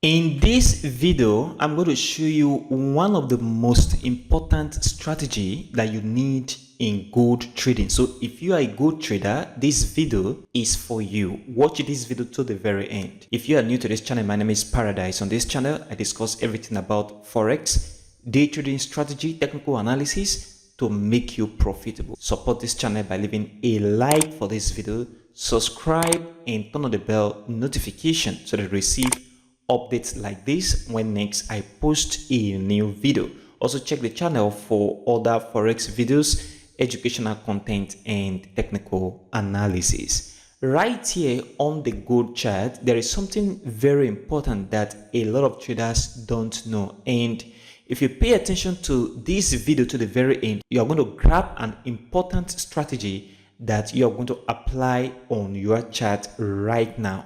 In this video, I'm going to show you one of the most important strategy that you need in gold trading. So if you are a gold trader, this video is for you. Watch this video to the very end. If you are new to this channel, my name is Paradise. On this channel, I discuss everything about Forex, day trading strategy, technical analysis to make you profitable. Support this channel by leaving a like for this video, subscribe and turn on the bell notification so that you receive updates like this when next I post a new video. Also check the channel for other Forex videos, educational content and technical analysis. Right here on the gold chart, there is something very important that a lot of traders don't know, and if you pay attention to this video to the very end, you are going to grab an important strategy that you are going to apply on your chart right now.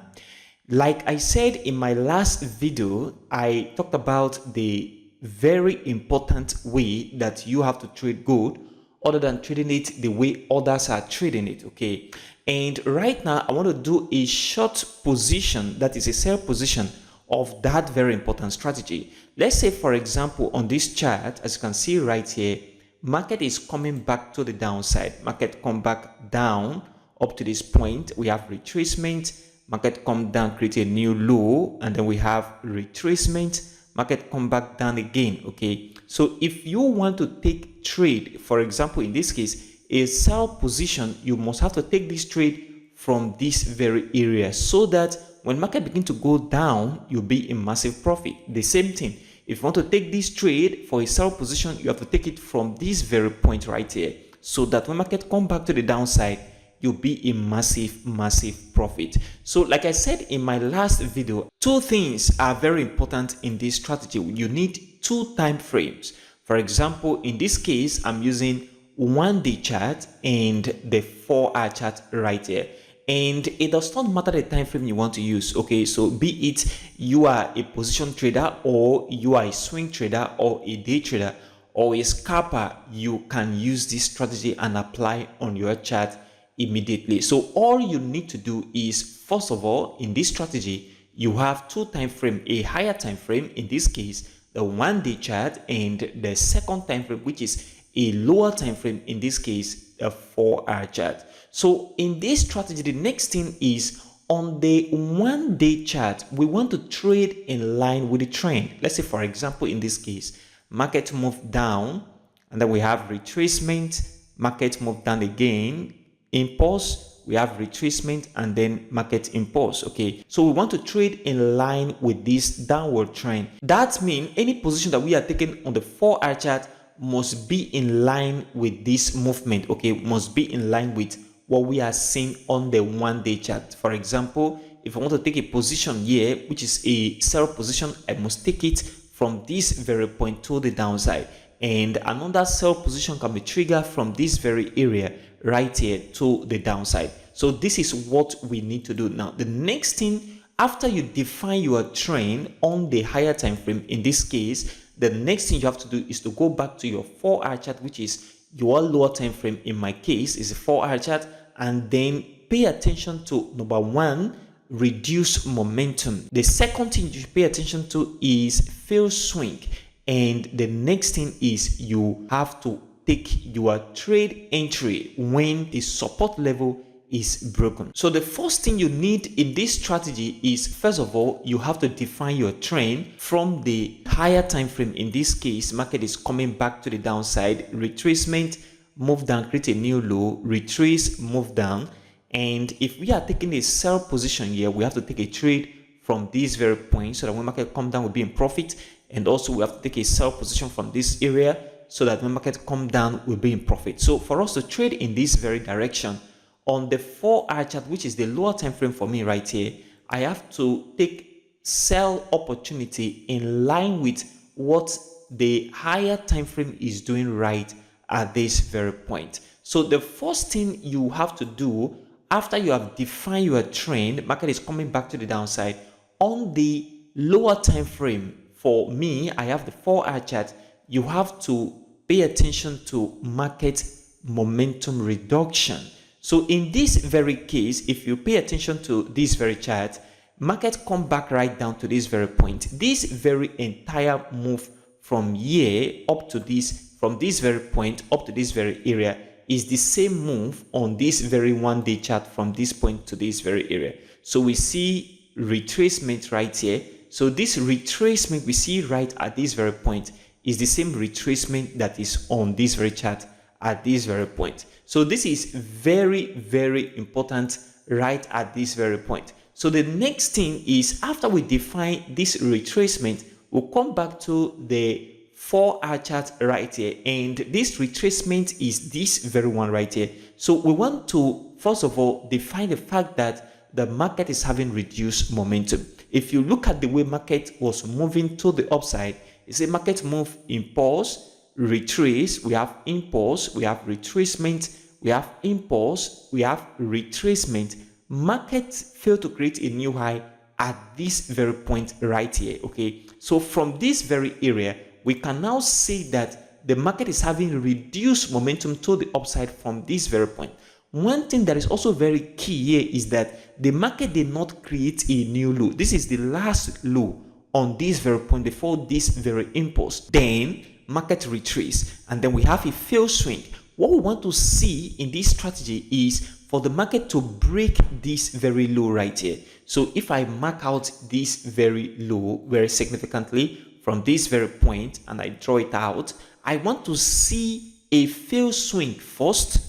Like I said in my last video, I talked about the very important way that you have to trade gold other than trading it the way others are trading it, okay? And right now, I want to do a short position, that is a sell position of that very important strategy. Let's say, for example, on this chart, as you can see right here, market is coming back to the downside. Market come back down up to this point. We have retracement. Market come down, create a new low, and then we have retracement. Market come back down again, okay? So if you want to take trade, for example, in this case, a sell position, you must have to take this trade from this very area so that when market begin to go down, you'll be in massive profit. The same thing, if you want to take this trade for a sell position, you have to take it from this very point right here so that when market come back to the downside, you'll be in massive profit. So like I said in my last video, two things are very important in this strategy. You need two time frames. For example, in this case, I'm using 1-day chart and the 4-hour chart right here. And it does not matter the time frame you want to use, okay? So be it you are a position trader or you are a swing trader or a day trader or a scalper, you can use this strategy and apply on your chart immediately. So all you need to do is, first of all, in this strategy, you have two time frame, a higher time frame, in this case, the 1-day chart, and the second time frame, which is a lower time frame, in this case, a 4-hour chart. So in this strategy, the next thing is on the 1-day chart, we want to trade in line with the trend. Let's say, for example, in this case, market move down, and then we have retracement, market move down again, impulse, we have retracement, and then market impulse, okay? So we want to trade in line with this downward trend. That means any position that we are taking on the 4-hour chart must be in line with this movement, okay? Must be in line with what we are seeing on the 1-day chart. For example, if I want to take a position here, which is a sell position, I must take it from this very point to the downside. And another sell position can be triggered from this very area right here to the downside. So this is what we need to do. Now, the next thing, after you define your trend on the higher time frame, in this case, the next thing you have to do is to go back to your 4-hour chart, which is your lower time frame. In my case, is a 4-hour chart, and then pay attention to number one, reduce momentum. The second thing you should pay attention to is fail swing. And the next thing is you have to take your trade entry when the support level is broken. So the first thing you need in this strategy is, first of all, you have to define your trend from the higher time frame. In this case, market is coming back to the downside, retracement, move down, create a new low, retrace, move down. And if we are taking a sell position here, we have to take a trade from this very point so that when market come down, we'll be in profit. And also we have to take a sell position from this area so that when market come down, we'll be in profit. So for us to trade in this very direction, on the 4-hour chart, which is the lower time frame for me right here, I have to take sell opportunity in line with what the higher time frame is doing right at this very point. So the first thing you have to do after you have defined your trend, market is coming back to the downside, on the lower time frame, for me, I have the 4-hour chart, you have to pay attention to market momentum reduction. So in this very case, if you pay attention to this very chart, market come back right down to this very point. This very entire move from here up to this, from this very point up to this very area, is the same move on this very 1-day chart from this point to this very area. So we see retracement right here. So this retracement we see right at this very point is the same retracement that is on this very chart at this very point. So this is very, very important right at this very point. So the next thing is, after we define this retracement, we'll come back to the 4-hour chart right here, and this retracement is this very one right here. So we want to first of all define the fact that the market is having reduced momentum. If you look at the way market was moving to the upside, it's a market move, impulse, retrace, we have impulse, we have retracement, we have impulse, we have retracement. Market failed to create a new high at this very point right here. Okay, so from this very area, we can now say that the market is having reduced momentum to the upside from this very point. One thing that is also very key here is that the market did not create a new low. This is the last low on this very point before this very impulse. Then market retrace, and then we have a fail swing. What we want to see in this strategy is for the market to break this very low right here. So if I mark out this very low very significantly from this very point and I draw it out, I want to see a fail swing first.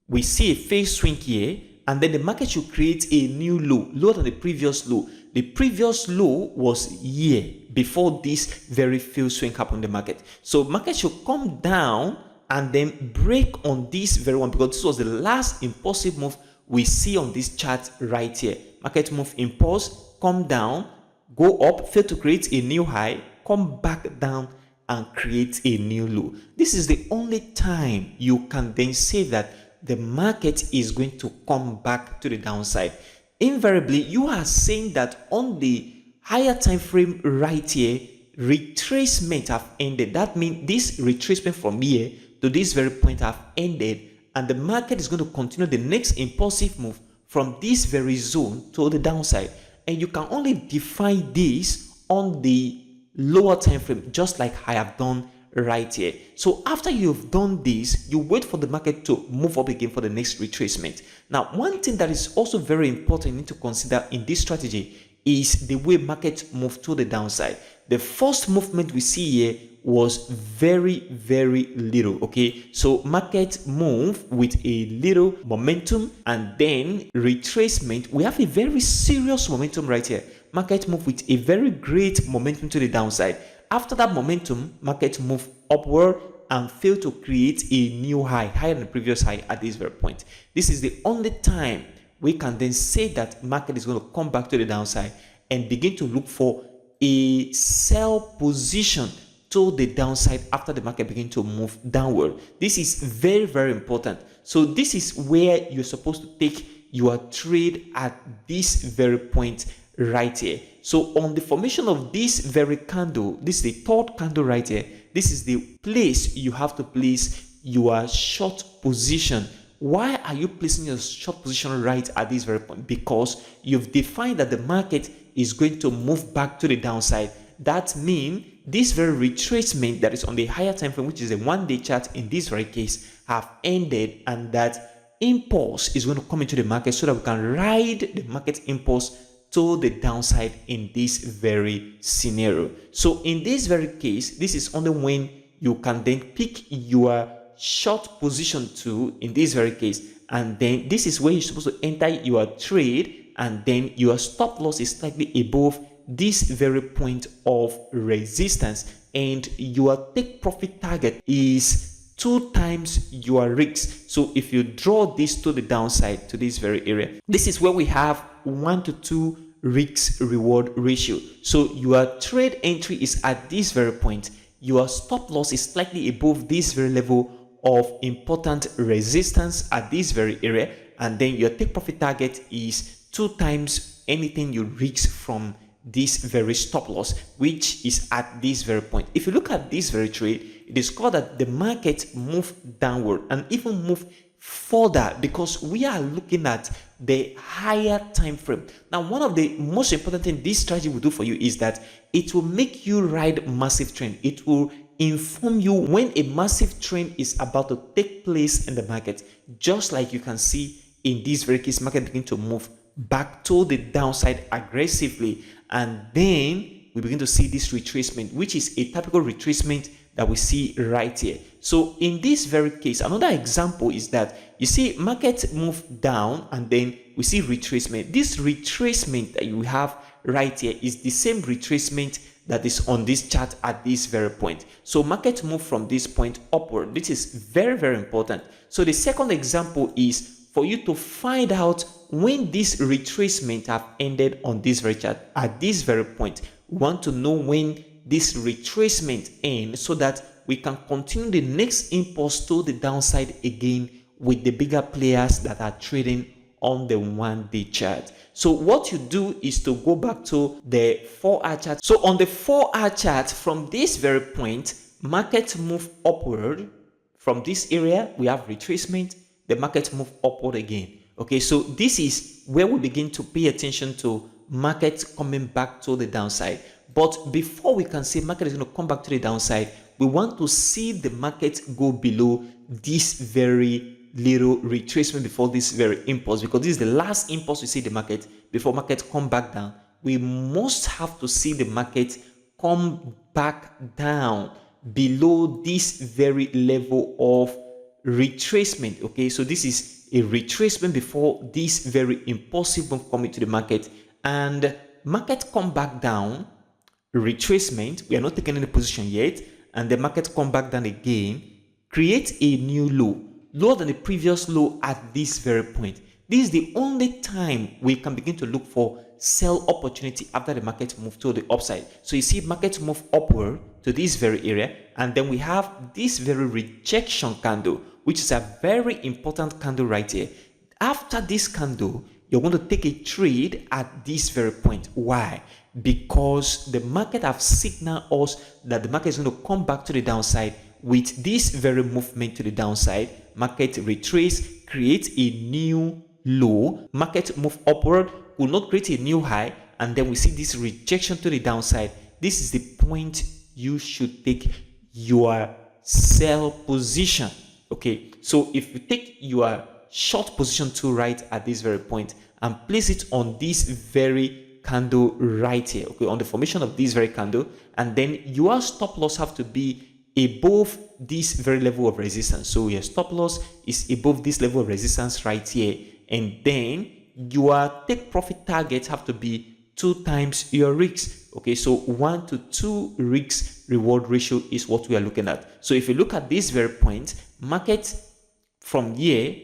We see a fail swing here, and then the market should create a new low, lower than the previous low. The previous low was here before this very fail swing happened in the market. So market should come down and then break on this very one, because this was the last impulsive move we see on this chart right here. Market move, impulse, come down, go up, fail to create a new high, come back down and create a new low. This is the only time you can then say that the market is going to come back to the downside. Invariably, you are saying that on the higher time frame right here, retracement have ended. That means this retracement from here to this very point have ended, and the market is going to continue the next impulsive move from this very zone to the downside. And you can only define this on the lower time frame, just like I have done right here. So after you've done this, you wait for the market to move up again for the next retracement. Now, one thing that is also very important you need to consider in this strategy is the way market moved to the downside. The first movement we see here was very, very little. Okay, so market move with a little momentum, and then retracement, we have a very serious momentum right here. Market move with a very great momentum to the downside. After that momentum, market move upward and fail to create a new high, higher than the previous high at this very point. This is the only time we can then say that market is going to come back to the downside and begin to look for a sell position to the downside after the market begin to move downward. This is very, very important. So this is where you're supposed to take your trade at this very point right here. So on the formation of this very candle, this is the third candle right here, this is the place you have to place your short position. Why are you placing your short position right at this very point? Because you've defined that the market is going to move back to the downside. That means this very retracement that is on the higher time frame, which is a 1-day chart in this very case, have ended, and that impulse is going to come into the market so that we can ride the market impulse to the downside in this very scenario. So in this very case, this is only when you can then pick your short position to, in this very case, and then this is where you're supposed to enter your trade, and then your stop loss is slightly above this very point of resistance, and your take profit target is 2 times your risk. So if you draw this to the downside to this very area, this is where we have 1 to 2 risk reward ratio. So your trade entry is at this very point, your stop loss is slightly above this very level of important resistance at this very area, and then your take profit target is 2 times anything you risk from this very stop loss, which is at this very point. If you look at this very trade, you discover that the market moved downward and even moved further because we are looking at the higher time frame. Now, one of the most important things this strategy will do for you is that it will make you ride massive trend. It will inform you when a massive trend is about to take place in the market, just like you can see in this very case, market begin to move back to the downside aggressively, and then we begin to see this retracement, which is a typical retracement that we see right here. So in this very case, another example is that you see market move down and then we see retracement. This retracement that you have right here is the same retracement that is on this chart at this very point. So market move from this point upward. This is very, very important. So the second example is for you to find out when this retracement have ended on this very chart at this very point. We want to know when this retracement ends so that we can continue the next impulse to the downside again with the bigger players that are trading on the 1-day chart. So what you do is to go back to the 4-hour chart. So on the 4-hour chart, from this very point, market move upward. From this area, we have retracement. The market move upward again. Okay, so this is where we begin to pay attention to market coming back to the downside. But before we can say market is going to come back to the downside, we want to see the market go below this very little retracement before this very impulse, because this is the last impulse we see the market before market come back down. We must have to see the market come back down below this very level of retracement. Okay, so this is a retracement before this very impulsive move coming to the market, and market come back down, retracement, we are not taking any position yet, and the market come back down again, create a new low, lower than the previous low at this very point. This is the only time we can begin to look for sell opportunity after the market move to the upside. So you see market move upward to this very area, and then we have this very rejection candle, which is a very important candle right here. After this candle, you're going to take a trade at this very point. Why? Because the market have signaled us that the market is going to come back to the downside with this very movement to the downside. Market retrace, create a new low, market move upward, will not create a new high, and then we see this rejection to the downside. This is the point you should take your sell position. Okay, so if you take your short position to right at this very point and place it on this very candle right here, okay, on the formation of this very candle, and then your stop loss have to be above this very level of resistance. So your stop loss is above this level of resistance right here, and then your take profit target have to be 2 times your risk. Okay, so 1 to 2 risk reward ratio is what we are looking at. So if you look at this very point, market from here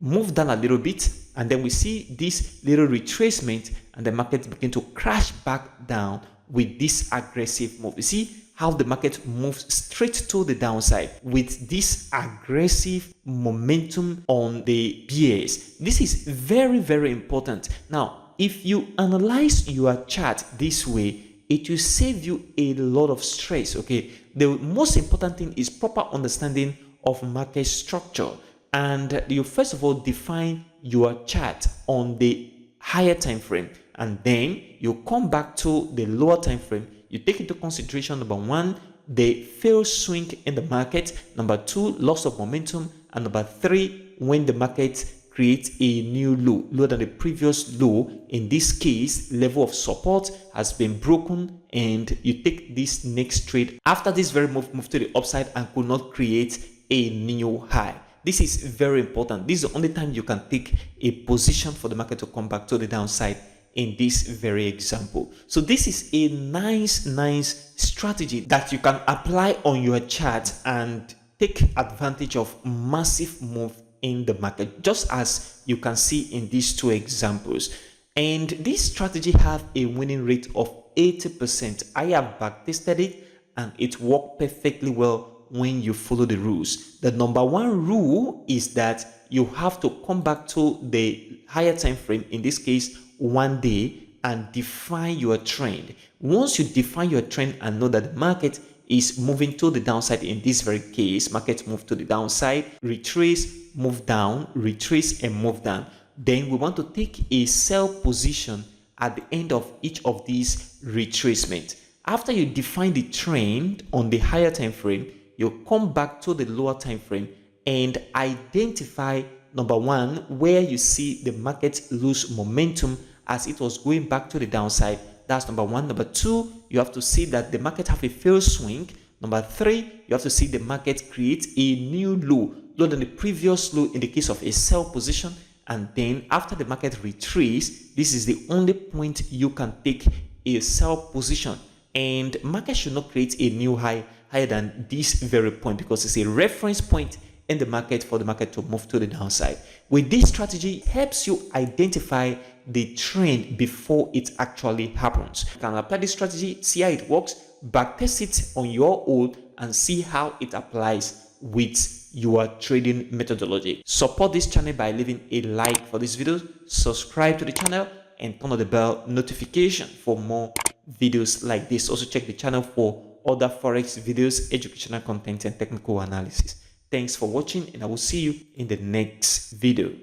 move down a little bit, and then we see this little retracement, and the market begin to crash back down with this aggressive move. You see how the market moves straight to the downside with this aggressive momentum on the BS. This is very, very important. Now, if you analyze your chart this way, it will save you a lot of stress. Okay, the most important thing is proper understanding of market structure, and you first of all define your chart on the higher time frame, and then you come back to the lower time frame. You take into consideration, number 1, the failed swing in the market, number 2, loss of momentum, and number 3, when the market creates a new low, lower than the previous low. In this case, level of support has been broken, and you take this next trade after this very move to the upside and could not create a new high. This is very important. This is the only time you can take a position for the market to come back to the downside in this very example. So this is a nice strategy that you can apply on your chart and take advantage of massive move in the market, just as you can see in these 2 examples. And this strategy have a winning rate of 80%. I have backtested it, and it worked perfectly well when you follow the rules. The number 1 rule is that you have to come back to the higher time frame, in this case 1 day, and define your trend. Once you define your trend and know that the market is moving to the downside. In this very case, market move to the downside, retrace, move down, retrace and move down. Then we want to take a sell position at the end of each of these retracements. After you define the trend on the higher time frame, you come back to the lower time frame and identify, number one, where you see the market lose momentum as it was going back to the downside. That's number one. Number two, you have to see that the market have a failed swing. Number three, you have to see the market create a new low, lower than the previous low in the case of a sell position. And then after the market retrace, this is the only point you can take a sell position. And market should not create a new high higher than this very point, because it's a reference point in the market for the market to move to the downside. With this strategy, it helps you identify the trend before it actually happens. You can apply this strategy, see how it works, backtest it on your own, and see how it applies with your trading methodology. Support this channel by leaving a like for this video, subscribe to the channel, and turn on the bell notification for more videos like this. Also check the channel for other forex videos, educational content, and technical analysis. Thanks for watching, and I will see you in the next video.